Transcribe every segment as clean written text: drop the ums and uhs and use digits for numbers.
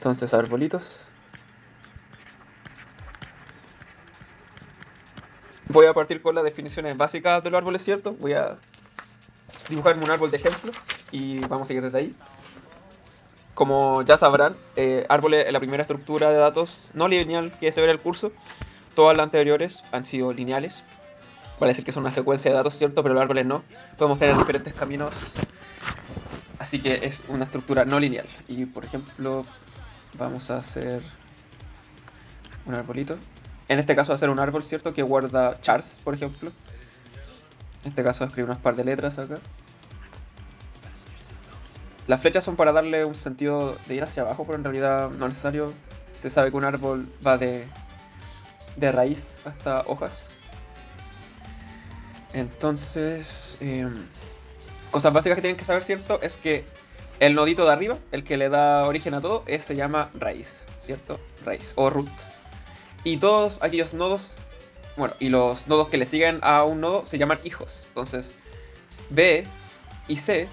Entonces, arbolitos. Voy a partir con las definiciones básicas de los árboles, ¿cierto? Voy a dibujarme un árbol de ejemplo y vamos a seguir desde ahí. Como ya sabrán, árbol es la primera estructura de datos no lineal que se ve en el curso. Todas las anteriores han sido lineales. Vale decir que son una secuencia de datos, ¿cierto? Pero los árboles no. Podemos tener diferentes caminos. Así que es una estructura no lineal. Y por ejemplo, vamos a hacer un arbolito. En este caso va a ser un árbol, ¿cierto? Que guarda chars, por ejemplo. En este caso escribo unas par de letras acá. Las flechas son para darle un sentido de ir hacia abajo, pero en realidad no es necesario. Se sabe que un árbol va de raíz hasta hojas. Entonces, cosas básicas que tienen que saber, ¿cierto? Es que el nodito de arriba, el que le da origen a todo, se llama raíz, ¿cierto? Raíz o root. Y todos aquellos nodos, bueno, y los nodos que le siguen a un nodo se llaman hijos. Entonces, B y C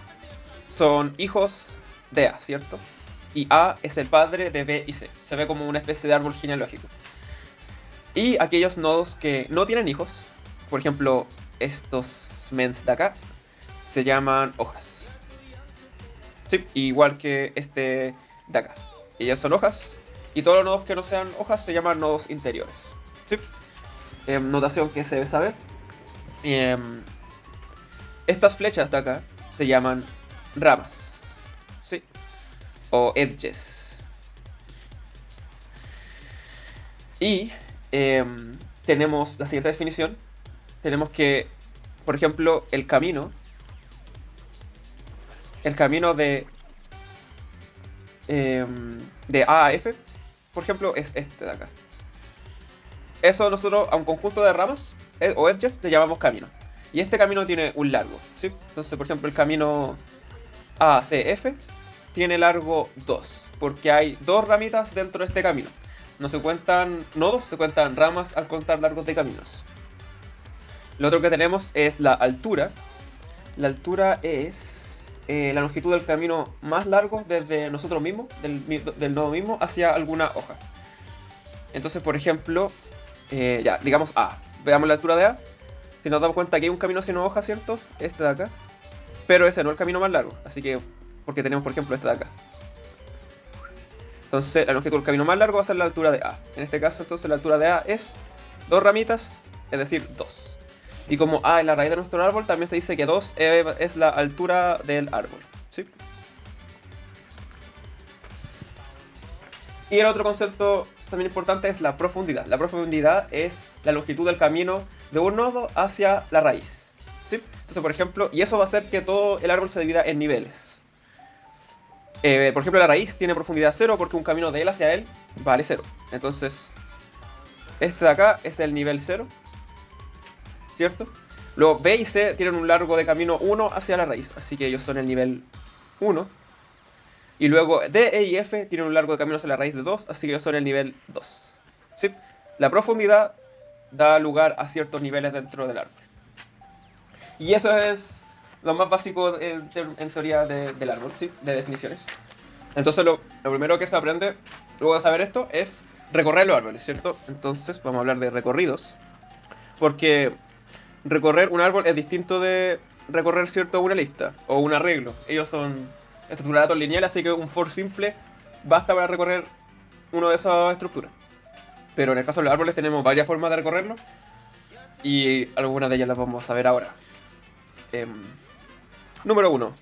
son hijos de A, ¿cierto? Y A es el padre de B y C. Se ve como una especie de árbol genealógico. Y aquellos nodos que no tienen hijos, por ejemplo, estos mens de acá, se llaman hojas. Sí, igual que este de acá. Ellas son hojas. Y todos los nodos que no sean hojas se llaman nodos interiores. ¿Sí? Notación que se debe saber. Estas flechas de acá se llaman ramas. ¿Sí? O edges. Y tenemos la siguiente definición. Tenemos que, por ejemplo, el camino de A a F, por ejemplo, es este de acá. Eso nosotros a un conjunto de ramas o edges le llamamos camino. Y este camino tiene un largo, ¿sí? Entonces, por ejemplo, el camino ACF tiene largo 2, porque hay dos ramitas dentro de este camino. No se cuentan nodos, se cuentan ramas al contar largos de caminos. Lo otro que tenemos es la altura. La altura es la longitud del camino más largo desde nosotros mismos, del nodo mismo, hacia alguna hoja. Entonces, por ejemplo, ya, digamos A. Veamos la altura de A. Si nos damos cuenta que hay un camino sin hoja, ¿cierto? Este de acá. Pero ese no es el camino más largo. Así que, porque tenemos, por ejemplo, este de acá. Entonces, la longitud del camino más largo va a ser la altura de A. En este caso, entonces, la altura de A es 2 ramitas, es decir, 2. Y como A es la raíz de nuestro árbol, también se dice que 2 es la altura del árbol, ¿sí? Y el otro concepto también importante es la profundidad. La profundidad es la longitud del camino de un nodo hacia la raíz, ¿sí? Entonces, por ejemplo, y eso va a hacer que todo el árbol se divida en niveles. Por ejemplo, la raíz tiene profundidad 0 porque un camino de él hacia él vale 0. Entonces, este de acá es el nivel 0, ¿cierto? Luego B y C tienen un largo de camino 1 hacia la raíz, así que ellos son el nivel 1. Y luego D, E y F tienen un largo de camino hacia la raíz de 2, así que ellos son el nivel 2. ¿Sí? La profundidad da lugar a ciertos niveles dentro del árbol. Y eso es lo más básico en teoría del árbol, ¿sí? De definiciones. Entonces lo primero que se aprende luego de saber esto es recorrer los árboles, ¿cierto? Entonces vamos a hablar de recorridos. Porque recorrer un árbol es distinto de recorrer, ¿cierto?, una lista o un arreglo. Ellos son estructuras de datos lineales, así que un for simple basta para recorrer una de esas estructuras. Pero en el caso de los árboles tenemos varias formas de recorrerlo y algunas de ellas las vamos a ver ahora. Número 1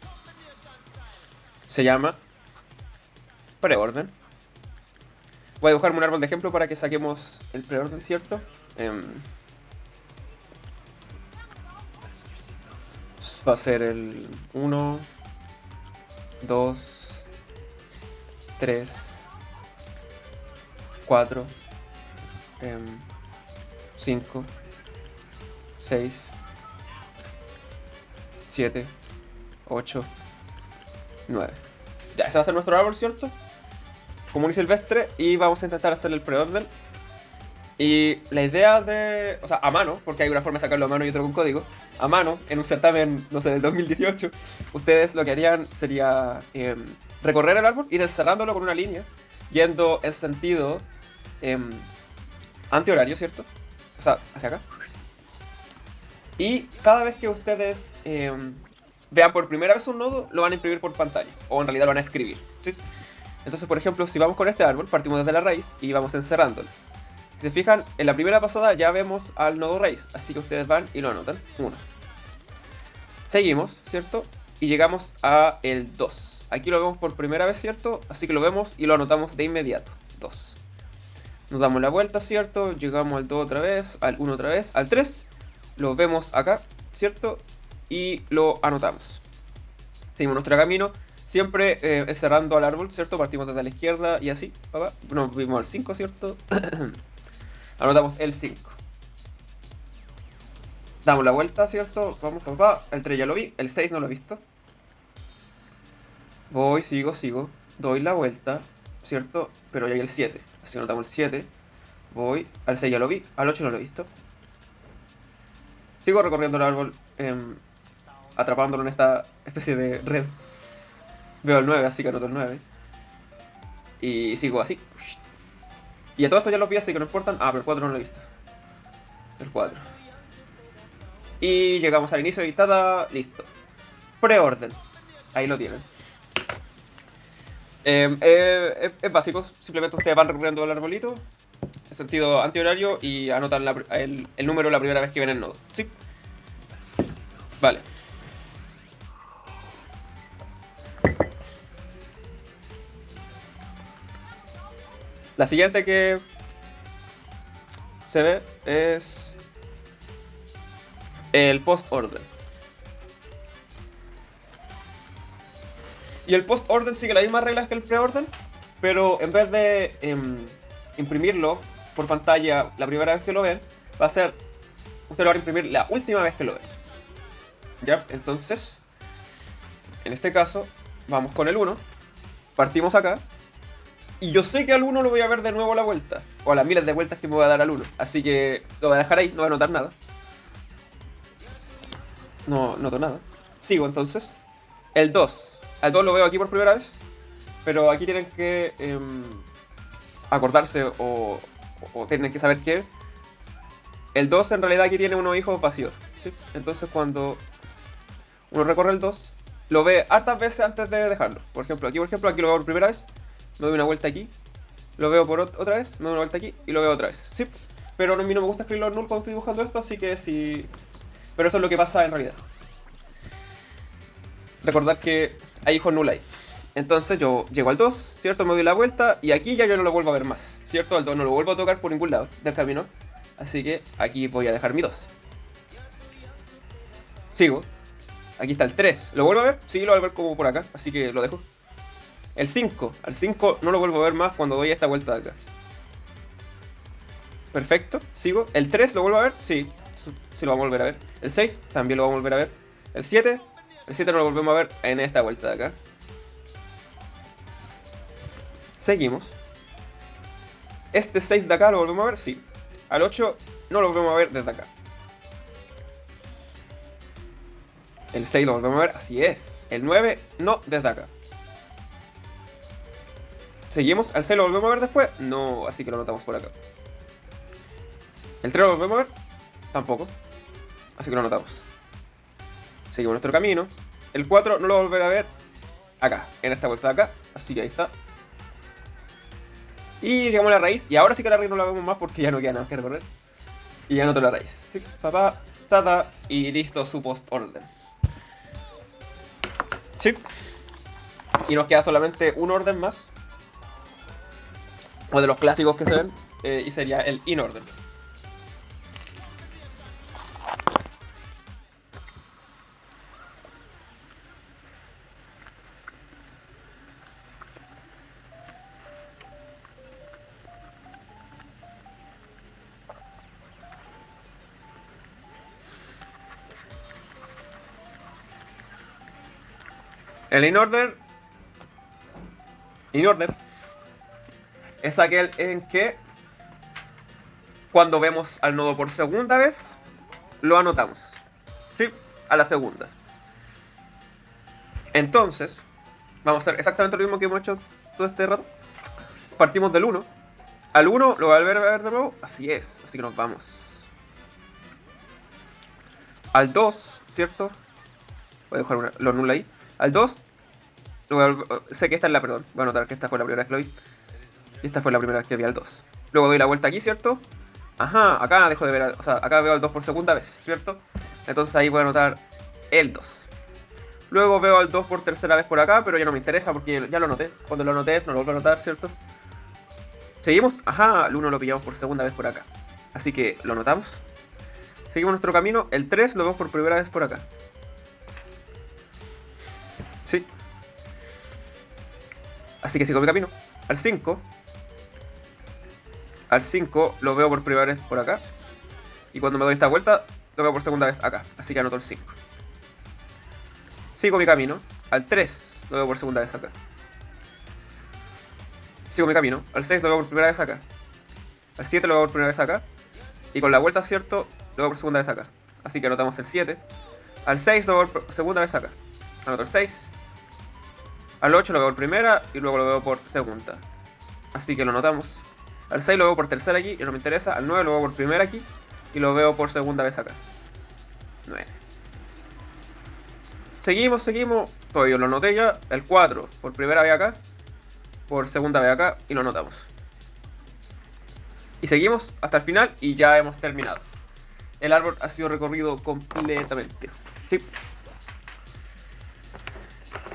se llama preorden. Voy a dibujarme un árbol de ejemplo para que saquemos el preorden, ¿cierto? Va a ser el 1, 2, 3, 4, 5, 6, 7, 8, 9. Ya, ese va a ser nuestro árbol, ¿cierto? Común y silvestre, y vamos a intentar hacer el preorden. Y la idea de, o sea, a mano, porque hay una forma de sacarlo a mano y otra con código, a mano, en un certamen, no sé, del 2018, ustedes lo que harían sería recorrer el árbol, ir encerrándolo con una línea, yendo en sentido antihorario, ¿cierto? O sea, hacia acá. Y cada vez que ustedes vean por primera vez un nodo, lo van a imprimir por pantalla. O en realidad lo van a escribir, ¿sí? Entonces, por ejemplo, si vamos con este árbol, partimos desde la raíz y vamos encerrándolo. Si se fijan, en la primera pasada ya vemos al nodo raíz, así que ustedes van y lo anotan. 1. Seguimos, ¿cierto? Y llegamos a el 2. Aquí lo vemos por primera vez, ¿cierto? Así que lo vemos y lo anotamos de inmediato. 2. Nos damos la vuelta, ¿cierto? Llegamos al 2 otra vez, al 1 otra vez, al 3. Lo vemos acá, ¿cierto? Y lo anotamos. Seguimos nuestro camino, siempre cerrando al árbol, ¿cierto? Partimos desde la izquierda y así, papá. Nos vimos al 5, ¿cierto? Anotamos el 5. Damos la vuelta, ¿cierto? Vamos, papá. El 3 ya lo vi, el 6 no lo he visto. Voy, sigo. Doy la vuelta, ¿cierto? Pero ya hay el 7. Así anotamos el 7. Voy, al 6 ya lo vi, al 8 no lo he visto. Sigo recorriendo el árbol, atrapándolo en esta especie de red. Veo el 9, así que anoto el 9. Y sigo así. Y a todo esto ya lo vi, así que no importan. Ah, pero el 4 no lo he visto. El 4. Y llegamos al inicio y tada, listo. Preorden. Ahí lo tienen. Es básico, simplemente ustedes van recorriendo el arbolito en sentido antihorario y anotan el número la primera vez que ven el nodo. ¿Sí? Vale. La siguiente que se ve es el post-orden. Y el post-orden sigue las mismas reglas que el pre-orden, pero en vez de imprimirlo por pantalla la primera vez que lo ven, va a ser, usted lo va a imprimir la última vez que lo ven. ¿Ya? Entonces, en este caso, vamos con el 1, partimos acá, y yo sé que al 1 lo voy a ver de nuevo a la vuelta, o a las miles de vueltas que me voy a dar al 1, así que lo voy a dejar ahí, no voy a anotar nada. No noto nada. Sigo entonces. El 2. Al 2 lo veo aquí por primera vez, pero aquí tienen que acordarse o tienen que saber que el 2 en realidad aquí tiene unos hijos vacíos, ¿sí? Entonces cuando uno recorre el 2, lo ve hartas veces antes de dejarlo. Por ejemplo, aquí lo veo por primera vez, me doy una vuelta aquí, lo veo por otra vez, me doy una vuelta aquí y lo veo otra vez, ¿sí? Pero a mí no me gusta escribirlo en null cuando estoy dibujando esto, así que sí. Pero eso es lo que pasa en realidad. Recordad que hay hijos null ahí. Entonces yo llego al 2, ¿cierto? Me doy la vuelta y aquí ya yo no lo vuelvo a ver más, ¿cierto? Al 2 no lo vuelvo a tocar por ningún lado del camino. Así que aquí voy a dejar mi 2. Sigo. Aquí está el 3. ¿Lo vuelvo a ver? Sí, lo voy a ver como por acá, así que lo dejo. El 5. Al 5 no lo vuelvo a ver más cuando doy esta vuelta de acá. Perfecto, sigo. El 3 lo vuelvo a ver, sí. Sí lo vamos a volver a ver. El 6 también lo vamos a volver a ver. El 7. El 7 no lo volvemos a ver en esta vuelta de acá. Seguimos. Este 6 de acá lo volvemos a ver, sí. Al 8 no lo volvemos a ver desde acá. El 6 lo volvemos a ver, así es. El 9 no desde acá. Seguimos. ¿Al 6 lo volvemos a ver después? No, así que lo notamos por acá. El 3 lo volvemos a ver, tampoco, así que lo notamos. Seguimos nuestro camino. El 4 no lo volveré a ver acá, en esta vuelta de acá, así que ahí está. Y llegamos a la raíz, y ahora sí que la raíz no la vemos más porque ya no queda nada que recorrer. Y ya noto la raíz. Sí, papá, tata, y listo su post-orden. Sí. Y nos queda solamente un orden más. O de los clásicos que se ven. Y sería el in-orden. El in-order es aquel en que cuando vemos al nodo por segunda vez lo anotamos, ¿sí? A la segunda. Entonces vamos a hacer exactamente lo mismo que hemos hecho todo este rato, Partimos del 1. Al 1 lo voy a volver a ver de nuevo. Así es, así que nos vamos. Al 2, ¿cierto? Voy a dejar los null ahí. Al 2, sé que esta es la, perdón. Voy a anotar que esta fue la primera vez que lo vi. Y esta fue la primera vez que vi al 2. Luego doy la vuelta aquí, ¿cierto? Ajá, acá dejo de ver, o sea, acá veo al 2 por segunda vez, ¿cierto? Entonces ahí voy a anotar el 2. Luego veo al 2 por tercera vez por acá, pero ya no me interesa porque ya lo anoté. Cuando lo anoté, no lo vuelvo a anotar, ¿cierto? ¿Seguimos? Ajá, el 1 lo pillamos por segunda vez por acá. Así que lo anotamos. Seguimos nuestro camino. El 3 lo vemos por primera vez por acá. Sí. Así que sigo mi camino. Al 5. Al 5 lo veo por primera vez por acá. Y cuando me doy esta vuelta, lo veo por segunda vez acá. Así que anoto el 5. Sigo mi camino. Al 3 lo veo por segunda vez acá. Sigo mi camino. Al 6 lo veo por primera vez acá. Al 7 lo veo por primera vez acá. Y con la vuelta, ¿cierto? Lo veo por segunda vez acá. Así que anotamos el 7. Al 6 lo veo por segunda vez acá. Anoto el 6. Al 8 lo veo por primera y luego lo veo por segunda. Así que lo anotamos. Al 6 lo veo por tercera aquí y no me interesa. Al 9 lo veo por primera aquí y lo veo por segunda vez acá. 9. Seguimos. Todavía lo anoté ya. El 4 por primera vez acá. Por segunda vez acá y lo anotamos. Y seguimos hasta el final y ya hemos terminado. El árbol ha sido recorrido completamente. Sí.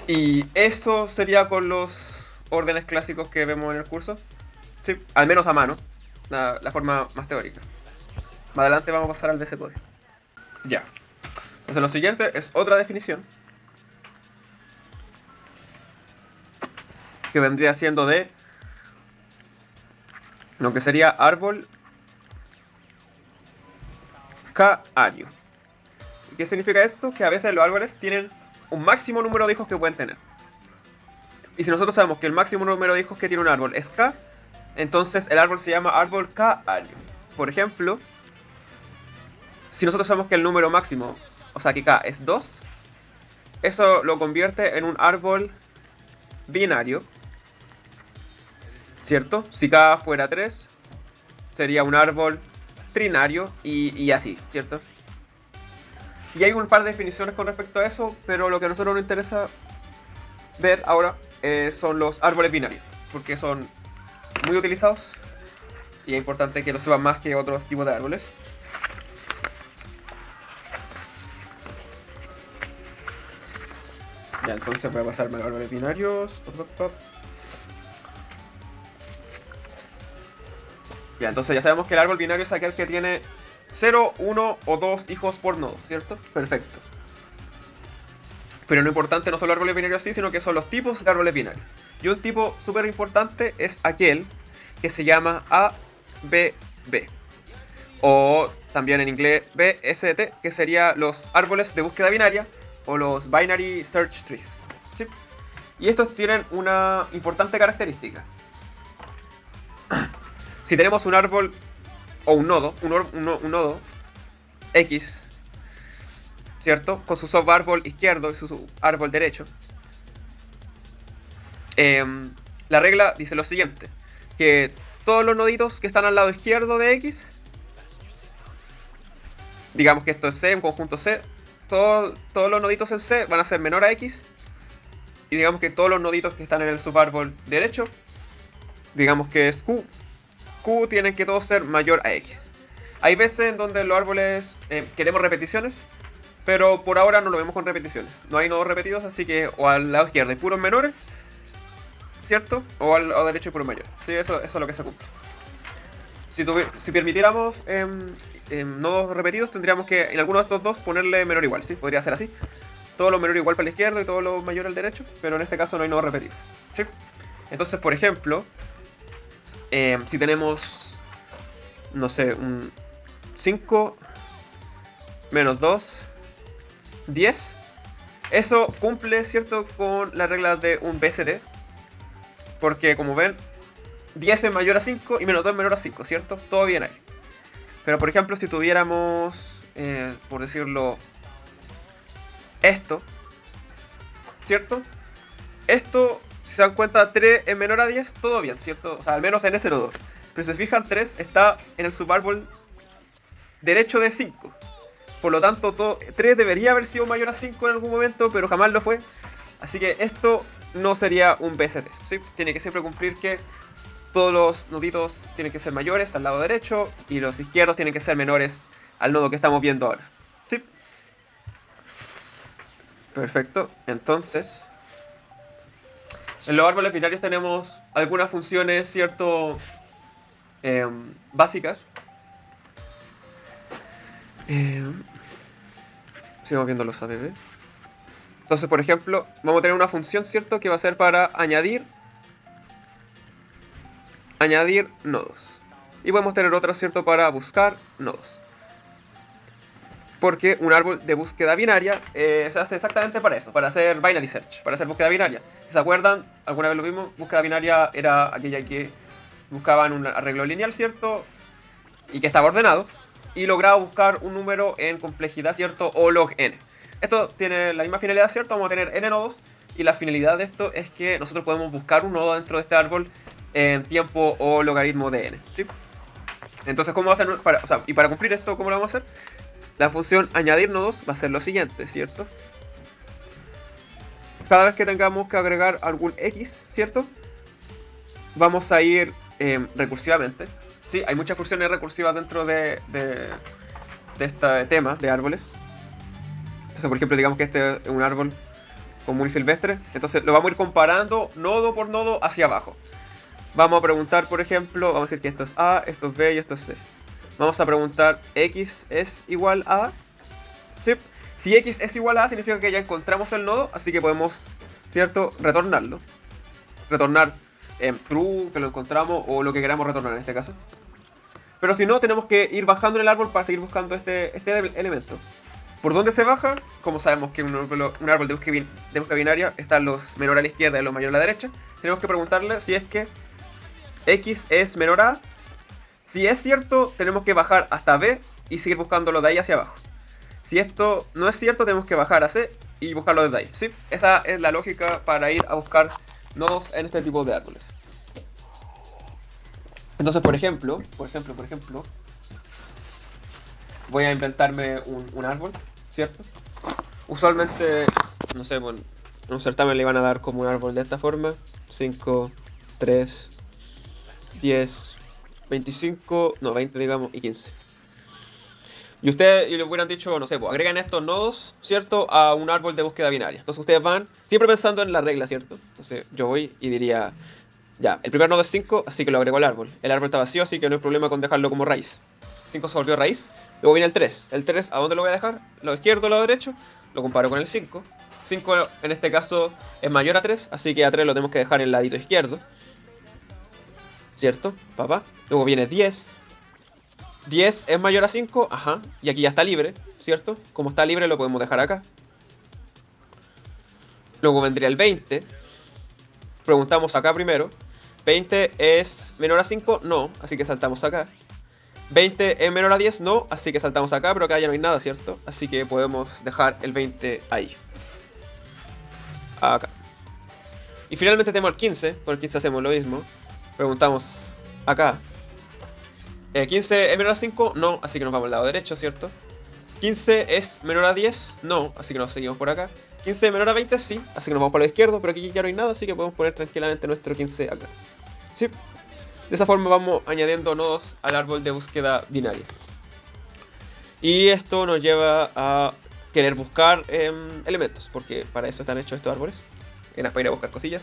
Y eso sería con los órdenes clásicos que vemos en el curso. Sí, al menos a mano. La forma más teórica. Más adelante vamos a pasar al DCCode. Ya. Entonces lo siguiente es otra definición. Que vendría siendo de lo que sería árbol K-ario. ¿Qué significa esto? Que a veces los árboles tienen un máximo número de hijos que pueden tener. Y si nosotros sabemos que el máximo número de hijos que tiene un árbol es K, entonces el árbol se llama árbol K-ario. Por ejemplo, si nosotros sabemos que el número máximo, o sea que K es 2, eso lo convierte en un árbol binario, ¿cierto? Si K fuera 3, sería un árbol trinario y así, ¿cierto? Y hay un par de definiciones con respecto a eso, pero lo que a nosotros nos interesa ver ahora son los árboles binarios, porque son muy utilizados y es importante que lo sepan más que otros tipos de árboles. Ya, entonces voy a pasarme a los árboles binarios. Ya, entonces ya sabemos que el árbol binario es aquel que tiene 0, 1 o 2 hijos por nodo, ¿cierto? Perfecto. Pero lo importante no son los árboles binarios así, sino que son los tipos de árboles binarios. Y un tipo súper importante es aquel que se llama ABB. O también en inglés BST, que sería los árboles de búsqueda binaria o los Binary Search Trees. ¿Sí? Y estos tienen una importante característica. Si tenemos un árbol o un nodo, un nodo X, ¿cierto? Con su subárbol izquierdo y su árbol derecho. La regla dice lo siguiente, que todos los noditos que están al lado izquierdo de X, digamos que esto es C, un conjunto C, todos los noditos en C van a ser menor a X, y digamos que todos los noditos que están en el subárbol derecho, digamos que es Q tienen que todos ser mayor a X. Hay veces en donde los árboles queremos repeticiones, pero por ahora no lo vemos con repeticiones. No hay nodos repetidos, así que o al lado izquierdo hay puros menores, ¿cierto? O al lado derecho hay puros mayores. Sí, eso es lo que se cumple. Si permitiéramos nodos repetidos, tendríamos que en alguno de estos dos ponerle menor igual, ¿sí? Podría ser así. Todo lo menor igual para la izquierda y todo lo mayor al derecho, pero en este caso no hay nodos repetidos, ¿sí? Entonces, por ejemplo, si tenemos, no sé, un 5 menos 2, 10, eso cumple, ¿cierto?, con las reglas de un BST, porque como ven, 10 es mayor a 5 y menos 2 es menor a 5, ¿cierto? Todo bien ahí. Pero por ejemplo, si tuviéramos, por decirlo, esto, ¿cierto? Esto, si se dan cuenta, 3 es menor a 10, todo bien, ¿cierto? O sea, al menos en ese nodo. Pero si se fijan, 3 está en el subárbol derecho de 5. Por lo tanto, 3 debería haber sido mayor a 5 en algún momento, pero jamás lo fue. Así que esto no sería un BST, ¿sí? Tiene que siempre cumplir que todos los noditos tienen que ser mayores al lado derecho y los izquierdos tienen que ser menores al nodo que estamos viendo ahora, ¿sí? Perfecto, entonces en los árboles binarios tenemos algunas funciones, ¿cierto? Básicas. Sigamos viendo los ADB. Entonces, por ejemplo, vamos a tener una función, ¿cierto? Que va a ser para añadir nodos. Y podemos tener otra, ¿cierto? Para buscar nodos. Porque un árbol de búsqueda binaria se hace exactamente para eso, para hacer binary search, para hacer búsqueda binaria. Si se acuerdan, alguna vez lo vimos, búsqueda binaria era aquella que buscaban un arreglo lineal, ¿cierto? Y que estaba ordenado. Y lograba buscar un número en complejidad, ¿cierto? O log n. Esto tiene la misma finalidad, ¿cierto? Vamos a tener n nodos. Y la finalidad de esto es que nosotros podemos buscar un nodo dentro de este árbol en tiempo o logaritmo de n, ¿sí? Entonces, ¿cómo va a ser? Y para cumplir esto, ¿cómo lo vamos a hacer? La función añadir nodos va a ser lo siguiente, ¿cierto? Cada vez que tengamos que agregar algún x, ¿cierto? Vamos a ir recursivamente. Sí, hay muchas funciones recursivas dentro de este tema de árboles. Entonces, por ejemplo, digamos que este es un árbol común y silvestre. Entonces lo vamos a ir comparando nodo por nodo hacia abajo. Vamos a preguntar, por ejemplo, vamos a decir que esto es A, esto es B y esto es C. Vamos a preguntar, ¿X es igual a A? ¿Sí? Si X es igual a A, significa que ya encontramos el nodo, así que podemos, ¿cierto?, retornarlo. Retornar true, que lo encontramos, o lo que queramos retornar en este caso. Pero si no, tenemos que ir bajando en el árbol para seguir buscando este elemento. ¿Por dónde se baja? Como sabemos que un árbol de búsqueda binaria están los menores a la izquierda y los mayores a la derecha. Tenemos que preguntarle si es que X es menor a A. Si es cierto, tenemos que bajar hasta B y seguir buscándolo de ahí hacia abajo. Si esto no es cierto, tenemos que bajar a C y buscarlo desde ahí, ¿sí? Esa es la lógica para ir a buscar nodos en este tipo de árboles. Entonces, por ejemplo, voy a inventarme un árbol, ¿cierto? Usualmente, no sé, bueno, en un certamen le iban a dar como un árbol de esta forma: 5, 3, 10, 25, no, 20 digamos, y 15. Y ustedes le hubieran dicho, no sé, pues agregan estos nodos, ¿cierto?, a un árbol de búsqueda binaria. Entonces ustedes van siempre pensando en la regla, ¿cierto? Entonces yo voy y diría, ya, el primer nodo es 5, así que lo agrego al árbol. El árbol está vacío, así que no hay problema con dejarlo como raíz. 5 se volvió raíz. Luego viene el 3. El 3, ¿a dónde lo voy a dejar? ¿Lado izquierdo o lado derecho? Lo comparo con el 5. 5 en este caso es mayor a 3, así que a 3 lo tenemos que dejar en el ladito izquierdo, ¿cierto? Papá. Luego viene 10. 10 es mayor a 5, ajá. Y aquí ya está libre, ¿cierto? Como está libre lo podemos dejar acá. Luego vendría el 20. Preguntamos acá primero. 20 es menor a 5, no, así que saltamos acá. 20 es menor a 10, no, así que saltamos acá, pero acá ya no hay nada, ¿cierto? Así que podemos dejar el 20 ahí. Acá. Y finalmente tenemos el 15, con el 15 hacemos lo mismo. Preguntamos acá. 15 es menor a 5, no, así que nos vamos al lado derecho, ¿cierto? 15 es menor a 10, no, así que nos seguimos por acá. 15 es menor a 20, sí, así que nos vamos para el lado izquierdo, pero aquí ya no hay nada, así que podemos poner tranquilamente nuestro 15 acá. ¿Sí? De esa forma vamos añadiendo nodos al árbol de búsqueda binaria. Y esto nos lleva a querer buscar elementos, porque para eso están hechos estos árboles, para ir a buscar cosillas.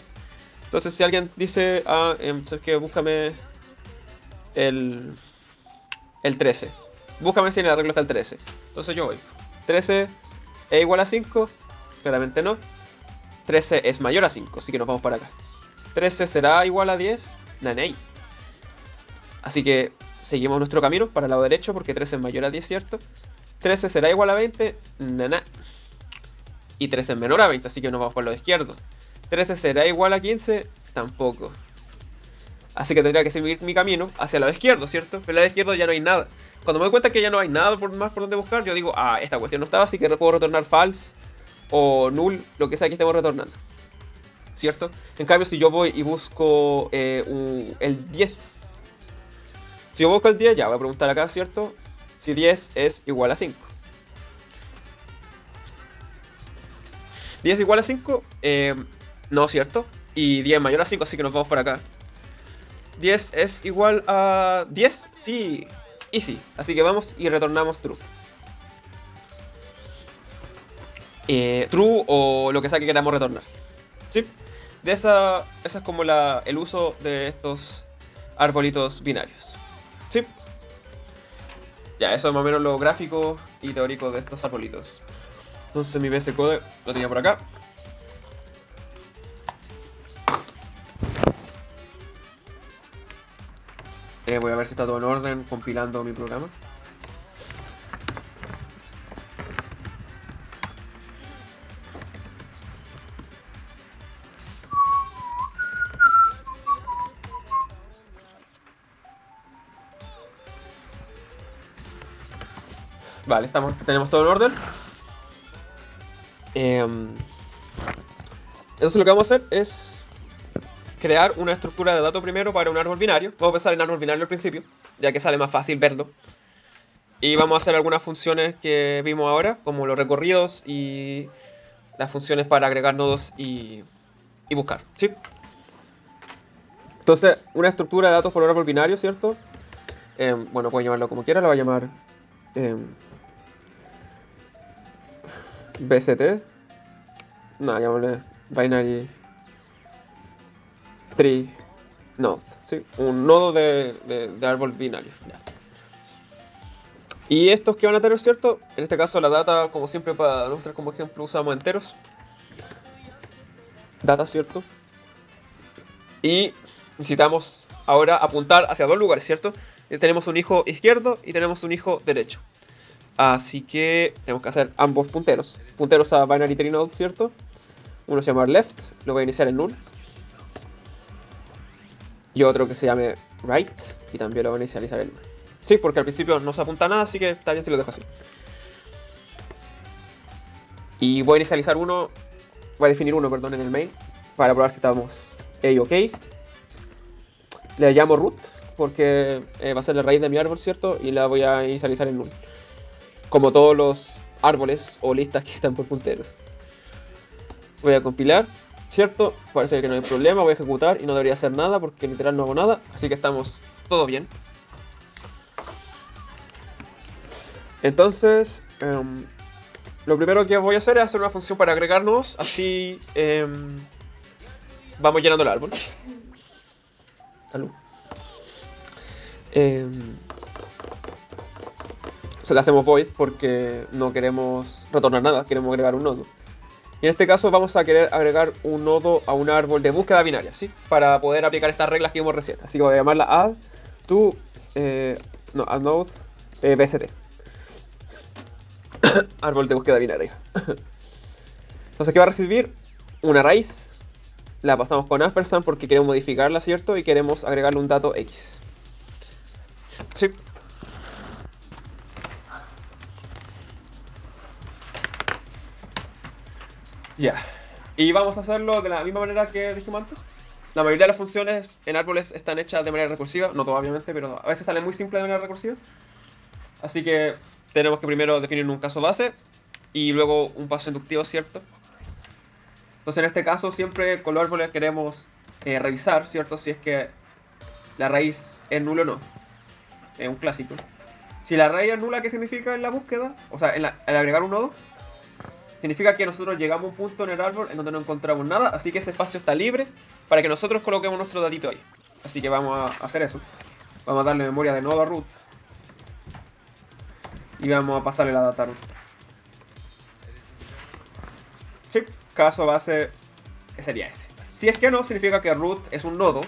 Entonces si alguien dice, ¿sabes qué? Búscame el 13. Búscame si en el arreglo está el 13. Entonces yo voy. 13 es igual a 5. Claramente no. 13 es mayor a 5, así que nos vamos para acá. 13 será igual a 10. Nanay. Así que seguimos nuestro camino para el lado derecho, porque 13 es mayor a 10, ¿cierto? 13 será igual a 20. Naná. Y 13 es menor a 20, así que nos vamos por el lado izquierdo. 13 será igual a 15. Tampoco. Así que tendría que seguir mi camino hacia el lado izquierdo, ¿cierto? Pero el lado izquierdo ya no hay nada. Cuando me doy cuenta que ya no hay nada más por donde buscar, yo digo, esta cuestión no estaba, así que no puedo retornar false o null, lo que sea que estemos retornando. ¿cierto? En cambio, si yo voy y busco el 10, si yo busco el 10, ya voy a preguntar acá, ¿cierto? Si 10 es igual a 5. 10 es igual a 5, no, ¿cierto? Y 10 es mayor a 5, así que nos vamos por acá. 10 es igual a 10, sí, y sí. Así que vamos y retornamos true. True o lo que sea que queramos retornar. ¿Sí? Esa es como el uso de estos arbolitos binarios. ¿Sí? Ya, eso es más o menos lo gráfico y teórico de estos arbolitos. Entonces mi VS Code lo tenía por acá. Voy a ver si está todo en orden compilando mi programa. Vale, tenemos todo en orden. Entonces lo que vamos a hacer es crear una estructura de datos primero para un árbol binario. Vamos a pensar en árbol binario al principio, ya que sale más fácil verlo. Y vamos a hacer algunas funciones que vimos ahora, como los recorridos y las funciones para agregar nodos y buscar, ¿sí? Entonces, una estructura de datos por un árbol binario, ¿cierto? Bueno, pueden llamarlo como quiera, lo voy a llamar BST. No, llamémosle Binary Tree Node, ¿sí? Un nodo de árbol binario, ya. Y estos que van a tener, ¿cierto? En este caso la data, como siempre para mostrar como ejemplo, usamos enteros. Data, ¿cierto? Y necesitamos ahora apuntar hacia dos lugares, ¿cierto? Tenemos un hijo izquierdo y tenemos un hijo derecho. Así que tenemos que hacer ambos punteros. Punteros a binary tree node, ¿cierto? Uno se llama left, lo voy a iniciar en null. Y otro que se llame right, y también lo voy a inicializar en null. Sí, porque al principio no se apunta nada, así que está bien si lo dejo así. Y voy a inicializar uno, voy a definir uno, perdón, en el main, para probar si estamos OK. Le llamo root, porque va a ser la raíz de mi árbol, ¿cierto? Y la voy a inicializar en null. Como todos los árboles o listas que están por punteros. Voy a compilar, ¿cierto? Parece que no hay problema, voy a ejecutar y no debería hacer nada porque literal no hago nada. Así que estamos todo bien. Entonces, lo primero que voy a hacer es hacer una función para agregar nodos. Así vamos llenando el árbol. Salud. Se le hacemos void porque no queremos retornar nada, queremos agregar un nodo. Y en este caso vamos a querer agregar un nodo a un árbol de búsqueda binaria, ¿sí? Para poder aplicar estas reglas que vimos recién. Así que voy a llamarla add to add node bst. Árbol de búsqueda binaria. Entonces, ¿qué va a recibir? Una raíz. La pasamos con ampersand porque queremos modificarla, ¿cierto? Y queremos agregarle un dato X. ¿Sí? Ya. Y vamos a hacerlo de la misma manera que dijimos antes. La mayoría de las funciones en árboles están hechas de manera recursiva. No todo, obviamente, pero a veces salen muy simples de manera recursiva. Así que tenemos que primero definir un caso base y luego un paso inductivo, ¿cierto? Entonces en este caso siempre con los árboles queremos revisar, ¿cierto? Si es que la raíz es nula o no. Es un clásico. Si la raíz es nula, ¿qué significa en la búsqueda? O sea, al agregar un nodo, significa que nosotros llegamos a un punto en el árbol en donde no encontramos nada, así que ese espacio está libre para que nosotros coloquemos nuestro datito ahí. Así que vamos a hacer eso. Vamos a darle memoria de nodo a root. Y vamos a pasarle la data a root. Sí, caso base sería ese. Si es que no, significa que root es un nodo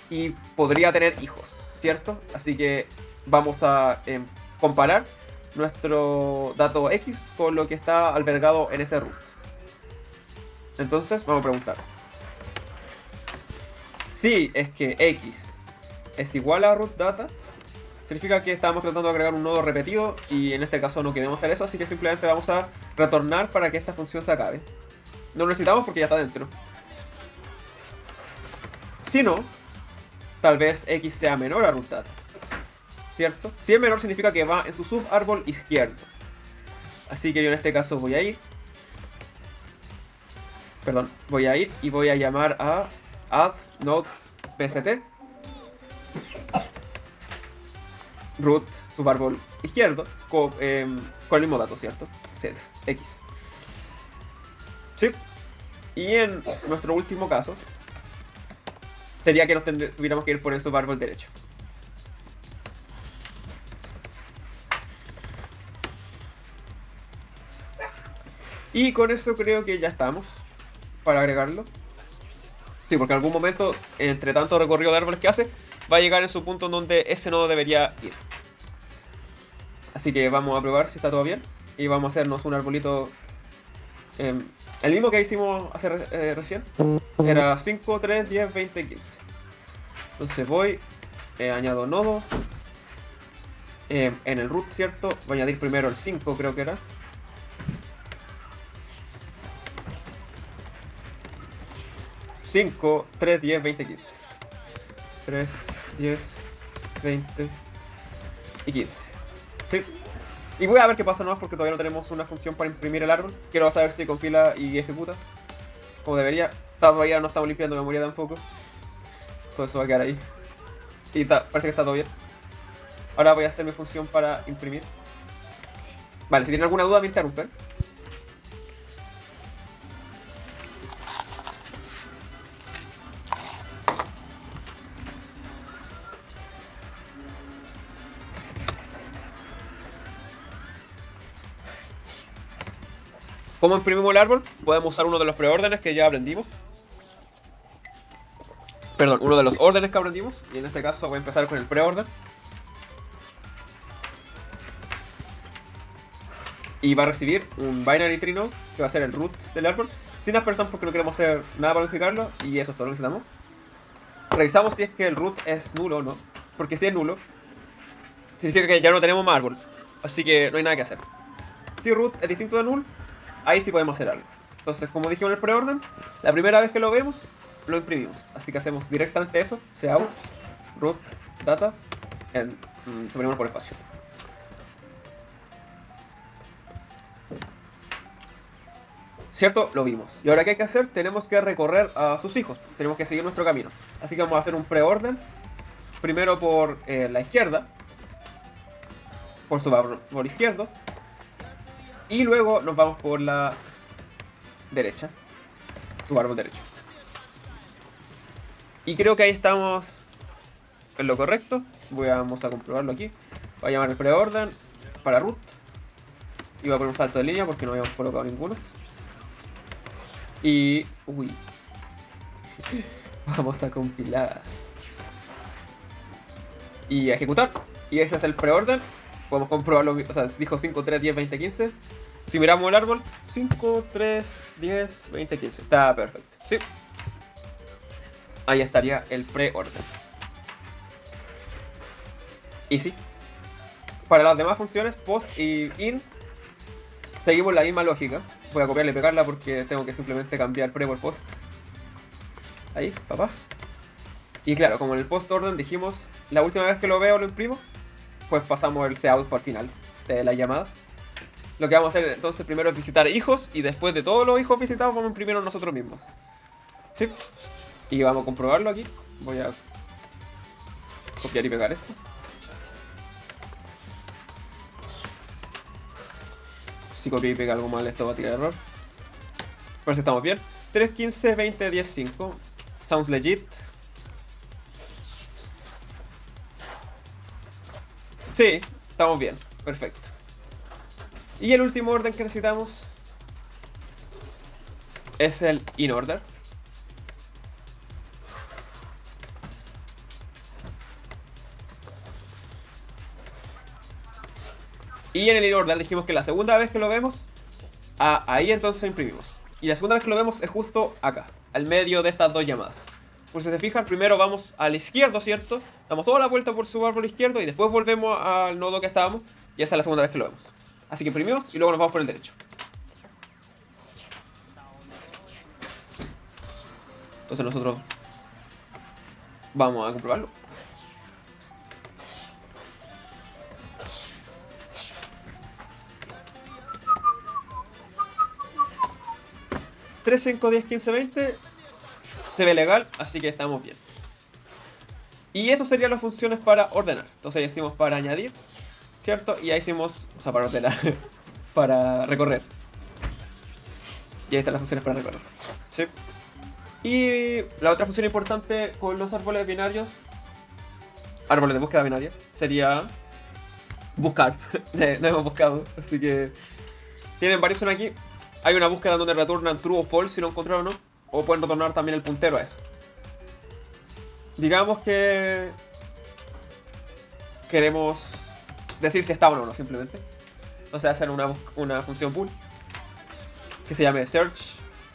y podría tener hijos, ¿cierto? Así que vamos a comparar nuestro dato X con lo que está albergado en ese root. Entonces, vamos a preguntar. Si es que X es igual a root data, significa que estamos tratando de agregar un nodo repetido y en este caso no queremos hacer eso, así que simplemente vamos a retornar para que esta función se acabe. No lo necesitamos porque ya está dentro. Si no, tal vez X sea menor a root data, ¿cierto? Si es menor significa que va en su subárbol izquierdo. Así que yo en este caso voy a ir y voy a llamar a add node pst root subárbol izquierdo con el mismo dato, ¿cierto? Z, X. ¿Sí? Y en nuestro último caso sería que nos tuviéramos que ir por el subárbol derecho. Y con eso creo que ya estamos para agregarlo. Sí, porque en algún momento, entre tanto recorrido de árboles que hace, va a llegar en su punto en donde ese nodo debería ir. Así que vamos a probar si está todo bien. Y vamos a hacernos un arbolito. El mismo que hicimos hace recién. Era 5, 3, 10, 20, 15. Entonces voy, añado nodo. En el root, ¿cierto? Voy a añadir primero el 5, creo que era. Cinco, 3, 10, 20, 15. 3, 10, 20 y 15. Sí. Y voy a ver qué pasa nomás porque todavía no tenemos una función para imprimir el árbol. Quiero saber si compila y ejecuta como debería. Todavía no estamos limpiando memoria tampoco. Todo eso va a quedar ahí. Y parece que está todo bien. Ahora voy a hacer mi función para imprimir. Vale, si tienen alguna duda me interrumpen. ¿Cómo imprimimos el árbol? Podemos usar uno de los preórdenes que ya aprendimos. Perdón, uno de los órdenes que aprendimos. Y en este caso voy a empezar con el preorden. Y va a recibir un binary tree node, que va a ser el root del árbol, sin aspersar porque no queremos hacer nada para modificarlo. Y eso es todo lo que necesitamos. Revisamos si es que el root es nulo o no. Porque si es nulo, significa que ya no tenemos más árbol. Así que no hay nada que hacer. Si root es distinto de null, ahí sí podemos hacer algo. Entonces, como dijimos en el preorden, la primera vez que lo vemos, lo imprimimos. Así que hacemos directamente eso, cout root data, ponemos por espacio. ¿Cierto? Lo vimos. Y ahora, ¿qué hay que hacer? Tenemos que recorrer a sus hijos. Tenemos que seguir nuestro camino. Así que vamos a hacer un preorden. Primero por la izquierda. Por su árbol izquierdo. Y luego nos vamos por la derecha. Su árbol derecho. Y creo que ahí estamos en lo correcto. Vamos a comprobarlo aquí. Voy a llamar el preorden para root. Y voy a poner un salto de línea porque no habíamos colocado ninguno. Y... uy. Vamos a compilar. Y a ejecutar. Y ese es el preorden. Podemos comprobarlo. O sea, dijo 5, 3, 10, 20, 15. Si miramos el árbol, 5, 3, 10, 20, 15. Está perfecto. Sí. Ahí estaría el preorden. Y sí. Para las demás funciones, post y in, seguimos la misma lógica. Voy a copiarla y pegarla porque tengo que simplemente cambiar pre por post. Ahí, papá. Y claro, como en el post orden dijimos, la última vez que lo veo lo imprimo, pues pasamos el cout por final de las llamadas. Lo que vamos a hacer entonces primero es visitar hijos y después de todos los hijos visitados vamos a imprimirlos nosotros mismos. ¿Sí? Y vamos a comprobarlo aquí. Voy a copiar y pegar esto. Si copio y pega algo mal esto va a tirar error. Por eso estamos bien. 3, 15, 20, 10, 5. Sounds legit. Sí, estamos bien. Perfecto. Y el último orden que necesitamos es el in order. Y en el in order dijimos que la segunda vez que lo vemos, ahí entonces imprimimos. Y la segunda vez que lo vemos es justo acá, al medio de estas dos llamadas. Pues si se fijan, primero vamos al izquierdo, ¿cierto? Damos toda la vuelta por su árbol izquierdo y después volvemos al nodo que estábamos. Y esa es la segunda vez que lo vemos. Así que imprimimos y luego nos vamos por el derecho. Entonces nosotros Vamos a comprobarlo. $3, $5, $10, $15, $20 se ve legal, así que estamos bien. Y eso serían las funciones para ordenar. Entonces ya hicimos para añadir, ¿cierto? Y ahí hicimos, o sea, para ordenar, para recorrer. Y ahí están las funciones para recorrer, ¿sí? Y la otra función importante con los árboles binarios, árboles de búsqueda binaria, sería buscar. No hemos buscado, así que tienen varias opciones aquí. Hay una búsqueda donde retornan true o false si no encontraron o no, o pueden retornar también el puntero a eso. Digamos que queremos decir si está o no, simplemente. Entonces hacen una función bool que se llame search,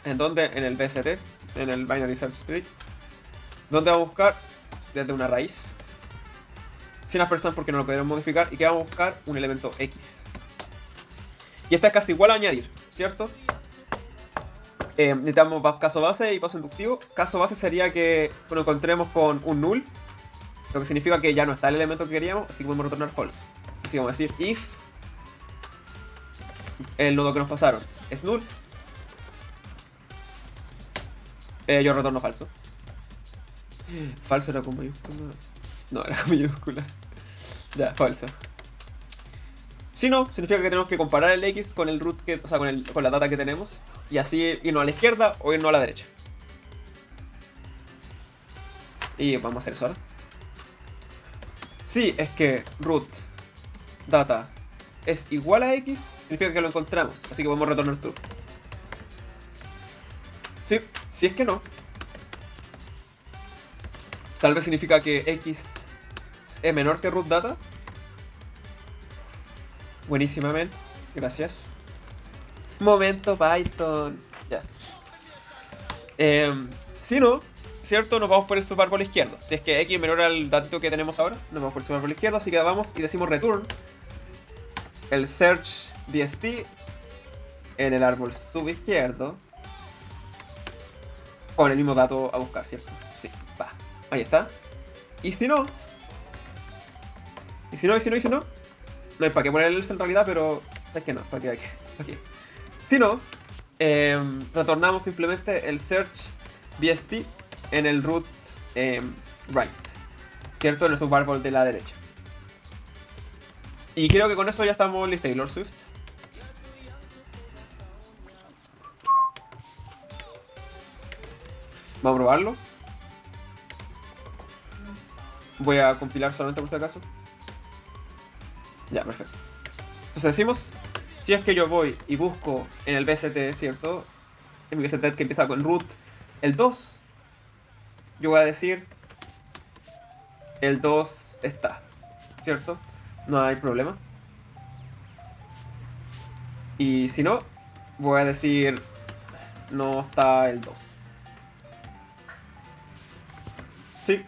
en donde en el BST, en el binary search tree, donde vamos a buscar desde una raíz sin ampersand porque no lo podemos modificar, y que vamos a buscar un elemento X. Y esta es casi igual a añadir, ¿cierto? Necesitamos caso base y paso inductivo. Caso base sería que nos encontremos con un null, lo que significa que ya no está el elemento que queríamos, así que podemos retornar false. Así vamos a decir if el nodo que nos pasaron es null, yo retorno falso. Falso era con mayúscula. No, era con mayúscula. Ya, falso. Si no, significa que tenemos que comparar el X con el root que, o sea, con la data que tenemos, y así irnos a la izquierda o irnos a la derecha. Y vamos a hacer eso ahora. Si es que root data es igual a X, significa que lo encontramos, así que podemos retornar true. Sí, si es que no, tal vez significa que X es menor que root data. Buenísimamente, gracias. Momento Python. Ya. Si no, ¿cierto? Nos vamos por el subárbol izquierdo. Si es que X es menor al dato que tenemos ahora, nos vamos por el subárbol izquierdo, así que vamos y decimos return el search BST en el árbol subizquierdo con el mismo dato a buscar, ¿cierto? Sí, va. Ahí está. Y si no, no hay para qué poner el en realidad, pero es que no, para qué hay que. Okay. Si no, retornamos simplemente el search BST en el root right, ¿cierto? En el subárbol de la derecha. Y creo que con eso ya estamos listos, Taylor Swift. Vamos a probarlo. Voy a compilar solamente por si acaso. Ya, perfecto. Entonces decimos, si es que yo voy y busco en el BST, ¿cierto? En mi BST que empieza con root el 2, yo voy a decir el 2 está, ¿cierto? No hay problema. Y si no, voy a decir no está el 2. Sí.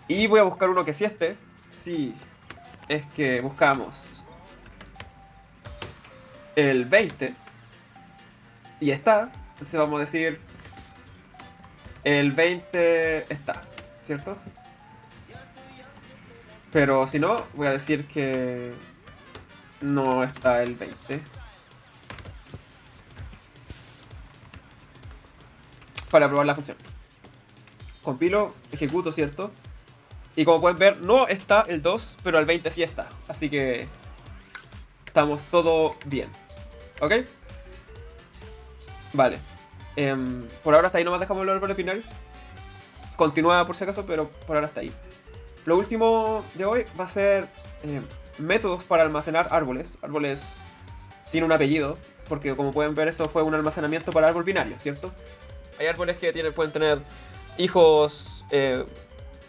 Y voy a buscar uno que sí esté. Si es que buscamos el 20 y está, entonces vamos a decir el 20 está, ¿cierto? Pero si no, voy a decir que no está el 20. Para probar la función. Compilo, ejecuto, ¿cierto? Y como pueden ver, no está el 2, pero el 20 sí está. Así que estamos todo bien. ¿Ok? Vale. Por ahora hasta ahí nomás dejamos los árboles binarios. Continúa por si acaso, pero por ahora hasta ahí. Lo último de hoy va a ser métodos para almacenar árboles. Árboles sin un apellido. Porque como pueden ver, esto fue un almacenamiento para árbol binario, ¿cierto? Hay árboles que pueden tener hijos,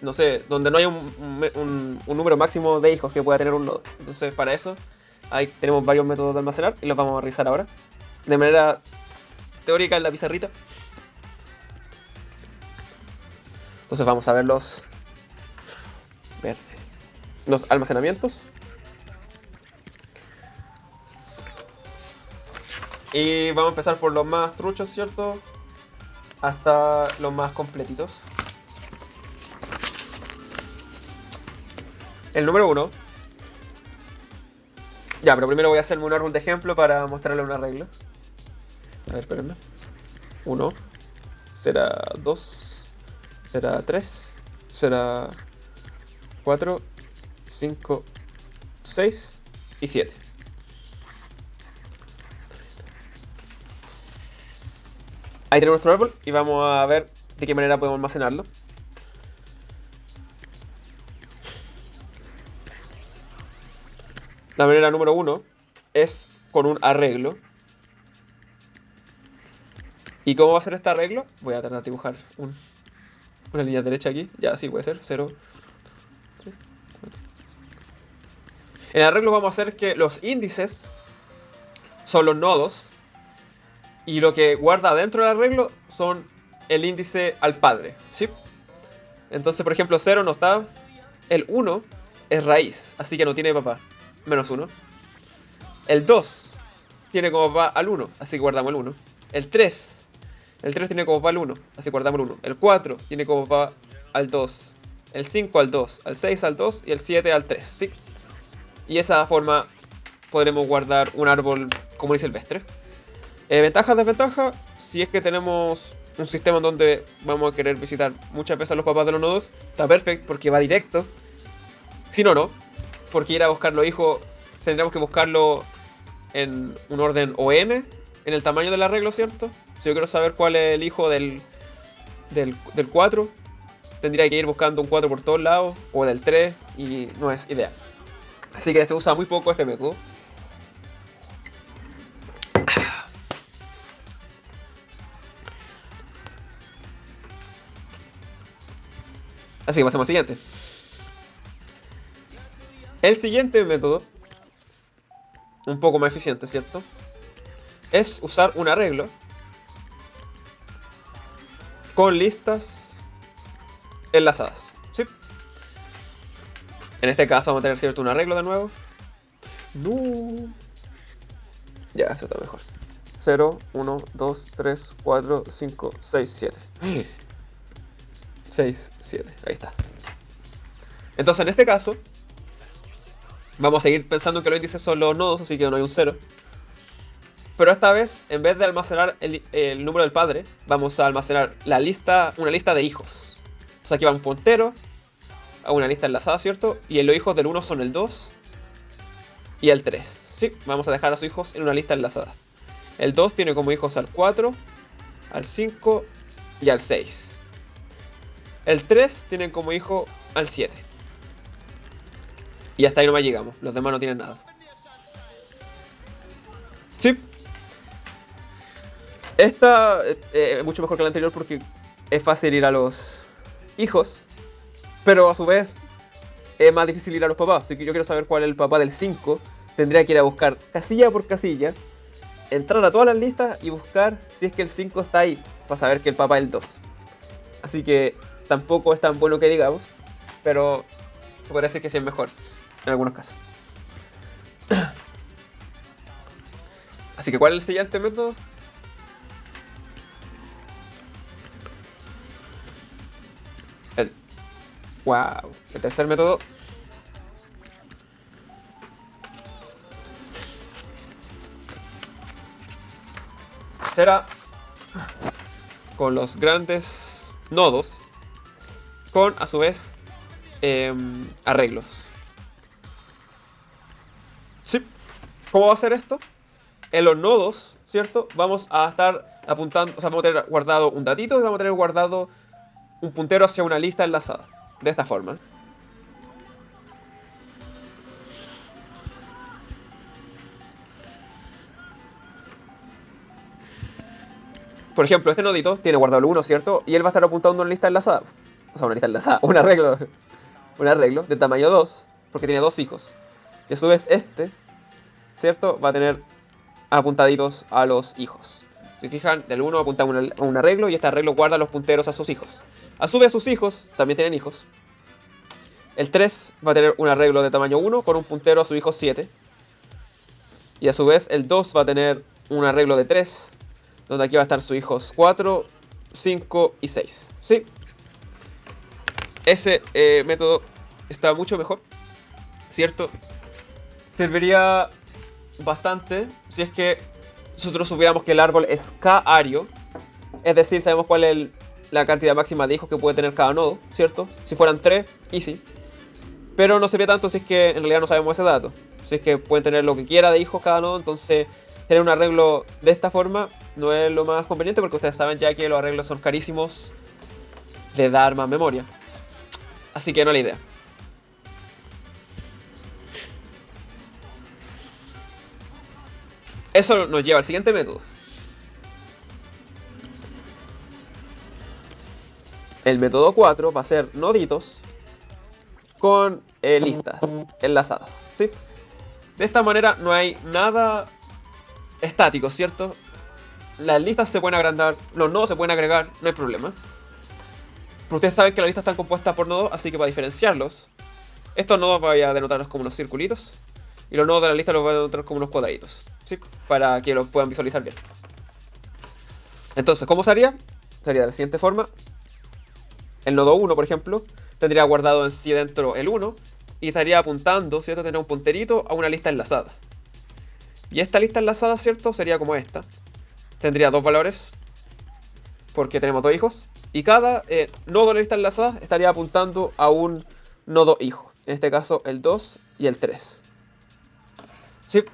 no sé, donde no hay un número máximo de hijos que pueda tener un nodo. Entonces para eso ahí tenemos varios métodos de almacenar y los vamos a revisar ahora de manera teórica en la pizarrita. Entonces vamos a ver los almacenamientos. Y vamos a empezar por los más truchos, ¿cierto? hasta los más completitos. El número 1. Ya, pero primero voy a hacerme un árbol de ejemplo para mostrarle un arreglo. A ver, espérenme. 1. Será 2. Será 3. Será 4. 5. 6. Y 7. Ahí tenemos nuestro árbol y vamos a ver de qué manera podemos almacenarlo. La manera número 1 es con un arreglo. ¿Y cómo va a ser este arreglo? Voy a tratar de dibujar una línea derecha aquí. Ya, sí, puede ser. 0, 3, 4. En el arreglo vamos a hacer que los índices son los nodos. Y lo que guarda dentro del arreglo son el índice al padre, ¿sí? Entonces, por ejemplo, 0 no está. El 1 es raíz, así que no tiene papá. Menos 1. El 2 tiene como papá al 1, así que guardamos el 1. El 3 tiene como papá al 1, así que guardamos el 1. El 4 tiene como papá al 2. El 5 al 2. El 6 al 2 y el 7 al 3, ¿sí? Y de esa forma podremos guardar un árbol común y silvestre. Ventajas, desventajas, si es que tenemos un sistema en donde vamos a querer visitar muchas veces a los papás de los nodos, está perfecto porque va directo. Si no, no, porque ir a buscar los hijos tendríamos que buscarlo en un orden ON, en el tamaño del arreglo, ¿cierto? Si yo quiero saber cuál es el hijo del 4, tendría que ir buscando un 4 por todos lados, o del 3, y no es ideal. Así que se usa muy poco este método. Así que pasemos al siguiente. El siguiente método, un poco más eficiente, ¿cierto? Es usar un arreglo con listas enlazadas, ¿sí? En este caso vamos a tener, ¿cierto?, un arreglo de nuevo. No. Ya, eso está mejor. 0, 1, 2, 3, 4, 5, 6, 7. 6, 7, ahí está. Entonces en este caso vamos a seguir pensando que los índices son los nodos, así que no hay un 0. Pero esta vez, en vez de almacenar el número del padre, vamos a almacenar una lista de hijos. Entonces aquí va un puntero a una lista enlazada, ¿cierto? Y los hijos del 1 son el 2 y el 3. Sí, vamos a dejar a sus hijos en una lista enlazada. El 2 tiene como hijos al 4, al 5 y al 6. El 3 tiene como hijo al 7. Y hasta ahí nomás llegamos. Los demás no tienen nada. Sí. Esta es mucho mejor que la anterior porque es fácil ir a los hijos. Pero a su vez es más difícil ir a los papás. Si yo quiero saber cuál es el papá del 5, tendría que ir a buscar casilla por casilla, entrar a todas las listas y buscar si es que el 5 está ahí, para saber que el papá es el 2. Así que tampoco es tan bueno que digamos, pero se puede decir que sí es mejor en algunos casos. Así que ¿cuál es el siguiente método? Wow, el tercer método será con los grandes nodos, con a su vez arreglos. Sí, ¿cómo va a ser esto? En los nodos, ¿cierto? Vamos a estar apuntando, o sea, vamos a tener guardado un datito y vamos a tener guardado un puntero hacia una lista enlazada. De esta forma. Por ejemplo, este nodito tiene guardado el 1, ¿cierto? Y él va a estar apuntando una lista enlazada. O sea, una lista enlazada, un arreglo. Un arreglo de tamaño 2, porque tiene 2 hijos. Y a su vez este, ¿cierto? Va a tener apuntaditos a los hijos. Si fijan, del 1 apunta a un arreglo y este arreglo guarda los punteros a sus hijos. A su vez sus hijos también tienen hijos. El 3 va a tener un arreglo de tamaño 1 con un puntero a su hijo 7. Y a su vez el 2 va a tener un arreglo de 3, donde aquí va a estar sus hijos 4 5 y 6. ¿Sí? Ese método está mucho mejor, ¿cierto? Serviría bastante si es que nosotros supiéramos que el árbol es k-ario, es decir, sabemos cuál es la cantidad máxima de hijos que puede tener cada nodo, ¿cierto? Si fueran 3, easy. Pero no sería tanto si es que en realidad no sabemos ese dato. Si es que pueden tener lo que quiera de hijos cada nodo, entonces tener un arreglo de esta forma no es lo más conveniente porque ustedes saben ya que los arreglos son carísimos de dar más memoria. Así que no es la idea. Eso nos lleva al siguiente método. El método 4 va a ser noditos con listas enlazadas, ¿sí? De esta manera no hay nada estático, ¿cierto? Las listas se pueden agrandar, los nodos se pueden agregar, no hay problema. Pero ustedes saben que las listas están compuestas por nodos, así que para diferenciarlos, estos nodos voy a denotarlos como unos circulitos y los nodos de la lista los voy a denotar como unos cuadraditos, ¿sí? Para que los puedan visualizar bien. Entonces, ¿cómo sería? Sería de la siguiente forma. El nodo 1, por ejemplo, tendría guardado en sí dentro el 1 y estaría apuntando, ¿cierto? Tendría un punterito a una lista enlazada. Y esta lista enlazada, ¿cierto? Sería como esta. Tendría dos valores, porque tenemos dos hijos. Y cada nodo de la lista enlazada estaría apuntando a un nodo hijo. En este caso, el 2 y el 3. ¿Sí?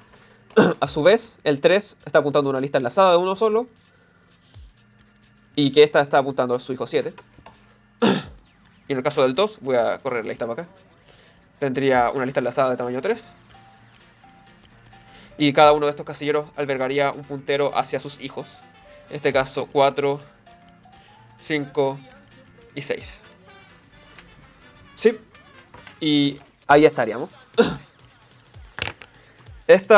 A su vez, el 3 está apuntando a una lista enlazada de uno solo. Y que esta está apuntando a su hijo 7. Y en el caso del 2, voy a correr la lista para acá. Tendría una lista enlazada de tamaño 3. Y cada uno de estos casilleros albergaría un puntero hacia sus hijos. En este caso 4, 5 y 6. ¿Sí? Y ahí estaríamos. Este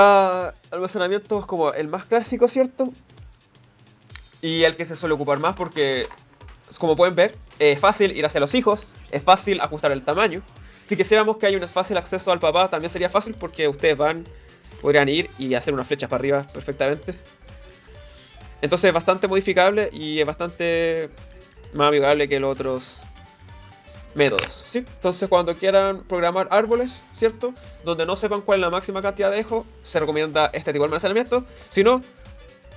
almacenamiento es como el más clásico, ¿cierto? Y el que se suele ocupar más porque, como pueden ver, es fácil ir hacia los hijos, es fácil ajustar el tamaño. Si quisiéramos que haya un fácil acceso al papá, también sería fácil porque ustedes podrían ir y hacer unas flechas para arriba perfectamente. Entonces es bastante modificable y es bastante más amigable que los otros métodos, ¿sí? Entonces cuando quieran programar árboles, ¿cierto? Donde no sepan cuál es la máxima cantidad de hijos, se recomienda este tipo de almacenamiento. Si no,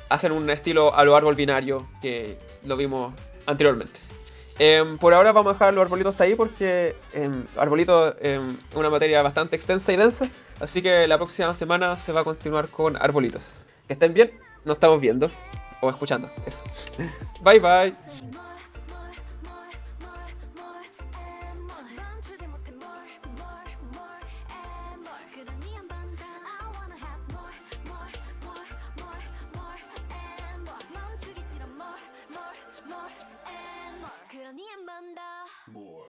hacen un estilo a lo árbol binario que lo vimos anteriormente. Por ahora vamos a dejar los arbolitos hasta ahí porque arbolitos es una materia bastante extensa y densa. Así que la próxima semana se va a continuar con arbolitos. Que estén bien, nos estamos viendo o escuchando. Bye bye.